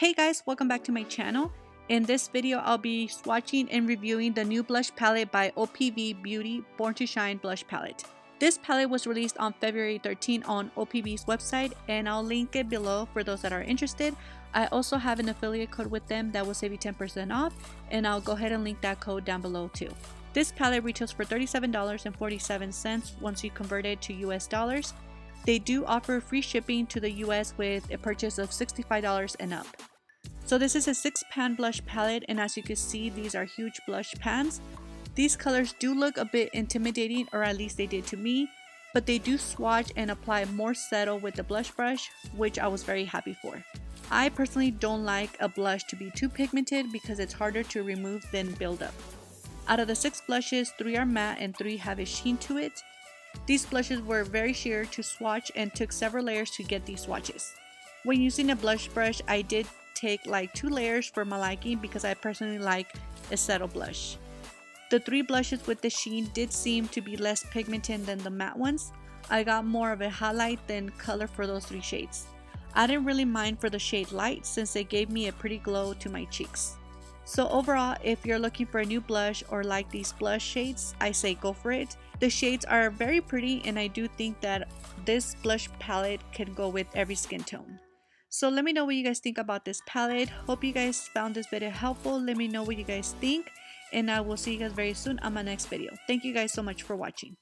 Hey guys, welcome back to my channel. In this video, I'll be swatching and reviewing the new blush palette by OPV Beauty Born to Shine blush palette. This palette was released on February 13 on OPV's website, and I'll link it below for those that are interested. I also have an affiliate code with them that will save you 10% off, and I'll go ahead and link that code down below too. This palette retails for $37.47 once you convert it to US dollars. They do offer free shipping to the US with a purchase of $65 and up. So this is a 6-pan blush palette, and as you can see, these are huge blush pans. These colors do look a bit intimidating, or at least they did to me, but they do swatch and apply more settle with the blush brush, which I was very happy for. I personally don't like a blush to be too pigmented because it's harder to remove than build up. Out of the 6 blushes, 3 are matte and 3 have a sheen to it. These blushes were very sheer to swatch and took several layers to get these swatches. When using a blush brush, I did take like 2 layers for my liking because I personally like a settle blush. The 3 blushes with the sheen did seem to be less pigmented than the matte ones. I got more of a highlight than color for those 3 shades. I didn't really mind for the shade light since it gave me a pretty glow to my cheeks. So overall, if you're looking for a new blush or like these blush shades, I say go for it. The shades are very pretty, and I do think that this blush palette can go with every skin tone. So let me know what you guys think about this palette. Hope you guys found this video helpful. Let me know what you guys think, and I will see you guys very soon on my next video. Thank you guys so much for watching.